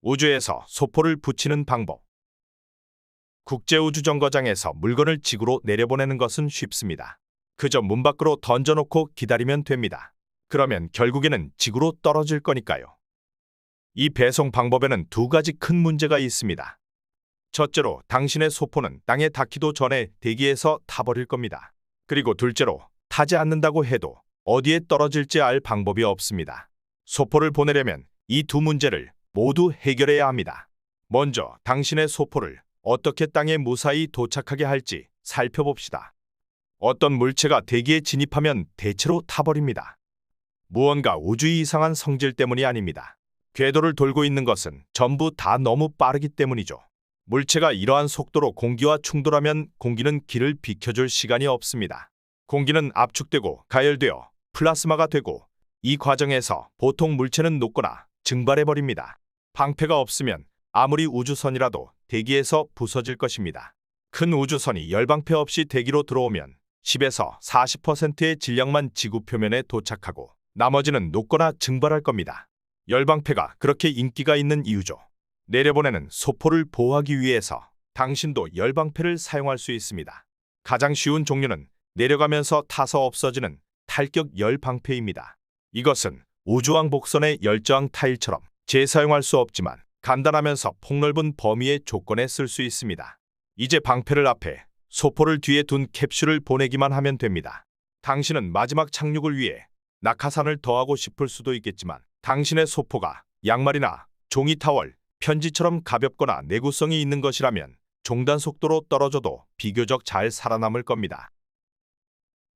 우주에서 소포를 붙이는 방법. 국제우주정거장에서 물건을 지구로 내려보내는 것은 쉽습니다. 그저 문 밖으로 던져놓고 기다리면 됩니다. 그러면 결국에는 지구로 떨어질 거니까요. 이 배송 방법에는 두 가지 큰 문제가 있습니다. 첫째로 당신의 소포는 땅에 닿기도 전에 대기에서 타버릴 겁니다. 그리고 둘째로 타지 않는다고 해도 어디에 떨어질지 알 방법이 없습니다. 소포를 보내려면 이 두 문제를 모두 해결해야 합니다. 먼저 당신의 소포를 어떻게 땅에 무사히 도착하게 할지 살펴봅시다. 어떤 물체가 대기에 진입하면 대체로 타버립니다. 무언가 우주의 이상한 성질 때문이 아닙니다. 궤도를 돌고 있는 것은 전부 다 너무 빠르기 때문이죠. 물체가 이러한 속도로 공기와 충돌하면 공기는 길을 비켜줄 시간이 없습니다. 공기는 압축되고 가열되어 플라스마가 되고 이 과정에서 보통 물체는 녹거나 증발해버립니다. 방패가 없으면 아무리 우주선이라도 대기에서 부서질 것입니다. 큰 우주선이 열방패 없이 대기로 들어오면 10에서 40%의 질량만 지구 표면에 도착하고 나머지는 녹거나 증발할 겁니다. 열방패가 그렇게 인기가 있는 이유죠. 내려보내는 소포를 보호하기 위해서 당신도 열방패를 사용할 수 있습니다. 가장 쉬운 종류는 내려가면서 타서 없어지는 탈격 열방패입니다. 이것은 우주왕 복선의 열저항 타일처럼 재사용할 수 없지만 간단하면서 폭넓은 범위의 조건에 쓸 수 있습니다. 이제 방패를 앞에 소포를 뒤에 둔 캡슐을 보내기만 하면 됩니다. 당신은 마지막 착륙을 위해 낙하산을 더하고 싶을 수도 있겠지만 당신의 소포가 양말이나 종이 타월, 편지처럼 가볍거나 내구성이 있는 것이라면 종단 속도로 떨어져도 비교적 잘 살아남을 겁니다.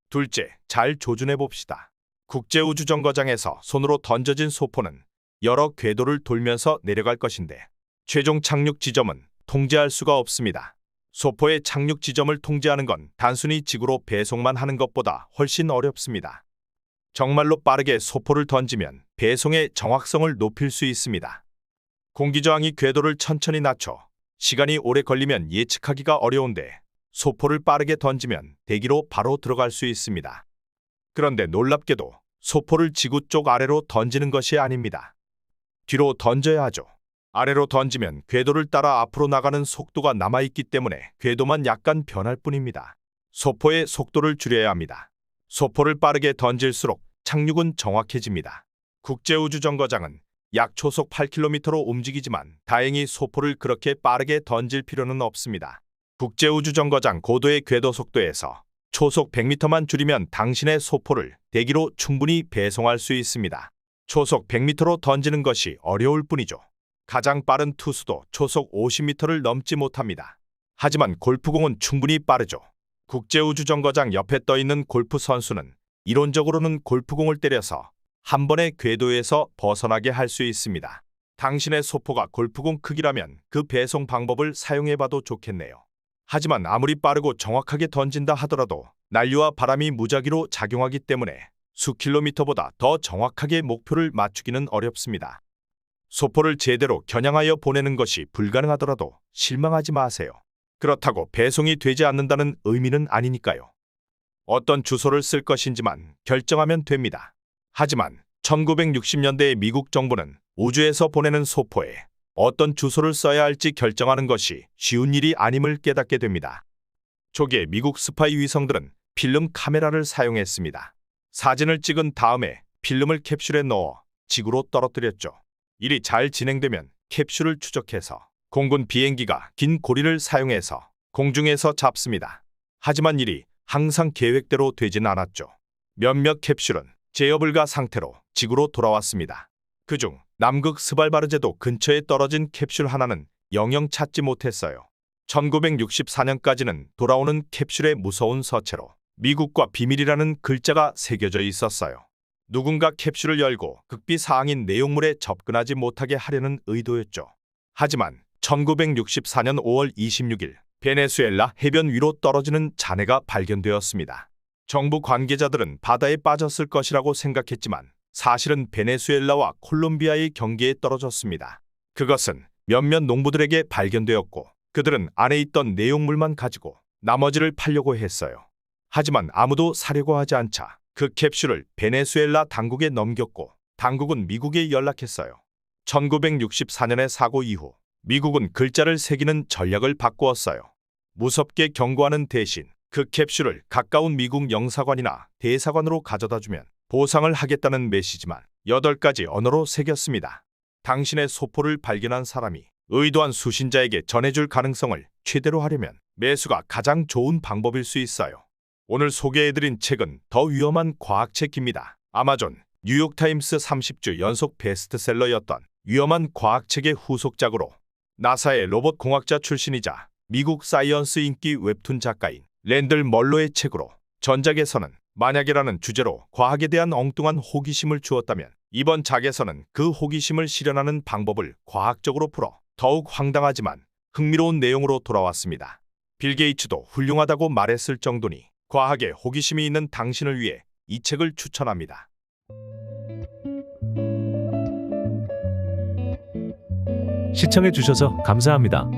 둘째, 잘 조준해 봅시다. 국제우주정거장에서 손으로 던져진 소포는 여러 궤도를 돌면서 내려갈 것인데 최종 착륙 지점은 통제할 수가 없습니다. 소포의 착륙 지점을 통제하는 건 단순히 지구로 배송만 하는 것보다 훨씬 어렵습니다. 정말로 빠르게 소포를 던지면 배송의 정확성을 높일 수 있습니다. 공기저항이 궤도를 천천히 낮춰 시간이 오래 걸리면 예측하기가 어려운데 소포를 빠르게 던지면 대기로 바로 들어갈 수 있습니다. 그런데 놀랍게도 소포를 지구 쪽 아래로 던지는 것이 아닙니다. 뒤로 던져야 하죠. 아래로 던지면 궤도를 따라 앞으로 나가는 속도가 남아있기 때문에 궤도만 약간 변할 뿐입니다. 소포의 속도를 줄여야 합니다. 소포를 빠르게 던질수록 착륙은 정확해집니다. 국제우주정거장은 약 초속 8km로 움직이지만 다행히 소포를 그렇게 빠르게 던질 필요는 없습니다. 국제우주정거장 고도의 궤도 속도에서 초속 100m만 줄이면 당신의 소포를 대기로 충분히 배송할 수 있습니다. 초속 100m로 던지는 것이 어려울 뿐이죠. 가장 빠른 투수도 초속 50m를 넘지 못합니다. 하지만 골프공은 충분히 빠르죠. 국제우주정거장 옆에 떠있는 골프 선수는 이론적으로는 골프공을 때려서 한 번에 궤도에서 벗어나게 할 수 있습니다. 당신의 소포가 골프공 크기라면 그 배송 방법을 사용해봐도 좋겠네요. 하지만 아무리 빠르고 정확하게 던진다 하더라도 난류와 바람이 무작위로 작용하기 때문에 수 킬로미터보다 더 정확하게 목표를 맞추기는 어렵습니다. 소포를 제대로 겨냥하여 보내는 것이 불가능하더라도 실망하지 마세요. 그렇다고 배송이 되지 않는다는 의미는 아니니까요. 어떤 주소를 쓸 것인지만 결정하면 됩니다. 하지만 1960년대의 미국 정부는 우주에서 보내는 소포에 어떤 주소를 써야 할지 결정하는 것이 쉬운 일이 아님을 깨닫게 됩니다. 초기에 미국 스파이 위성들은 필름 카메라를 사용했습니다. 사진을 찍은 다음에 필름을 캡슐에 넣어 지구로 떨어뜨렸죠. 일이 잘 진행되면 캡슐을 추적해서 공군 비행기가 긴 고리를 사용해서 공중에서 잡습니다. 하지만 일이 항상 계획대로 되진 않았죠. 몇몇 캡슐은 제어불가 상태로 지구로 돌아왔습니다. 그중 남극 스발바르제도 근처에 떨어진 캡슐 하나는 영영 찾지 못했어요. 1964년까지는 돌아오는 캡슐의 무서운 서체로 미국과 비밀이라는 글자가 새겨져 있었어요. 누군가 캡슐을 열고 극비 사항인 내용물에 접근하지 못하게 하려는 의도였죠. 하지만 1964년 5월 26일 베네수엘라 해변 위로 떨어지는 잔해가 발견되었습니다. 정부 관계자들은 바다에 빠졌을 것이라고 생각했지만 사실은 베네수엘라와 콜롬비아의 경계에 떨어졌습니다. 그것은 몇몇 농부들에게 발견되었고 그들은 안에 있던 내용물만 가지고 나머지를 팔려고 했어요. 하지만 아무도 사려고 하지 않자 그 캡슐을 베네수엘라 당국에 넘겼고 당국은 미국에 연락했어요. 1964년의 사고 이후 미국은 글자를 새기는 전략을 바꾸었어요. 무섭게 경고하는 대신 그 캡슐을 가까운 미국 영사관이나 대사관으로 가져다주면 보상을 하겠다는 메시지만 8가지 언어로 새겼습니다. 당신의 소포를 발견한 사람이 의도한 수신자에게 전해줄 가능성을 최대로 하려면 매수가 가장 좋은 방법일 수 있어요. 오늘 소개해드린 책은 더 위험한 과학책입니다. 아마존, 뉴욕타임스 30주 연속 베스트셀러였던 위험한 과학책의 후속작으로 나사의 로봇 공학자 출신이자 미국 사이언스 인기 웹툰 작가인 랜들 멀로의 책으로 전작에서는 만약이라는 주제로 과학에 대한 엉뚱한 호기심을 주었다면 이번 작에서는 그 호기심을 실현하는 방법을 과학적으로 풀어 더욱 황당하지만 흥미로운 내용으로 돌아왔습니다. 빌 게이츠도 훌륭하다고 말했을 정도니 과학에 호기심이 있는 당신을 위해 이 책을 추천합니다. 시청해주셔서 감사합니다.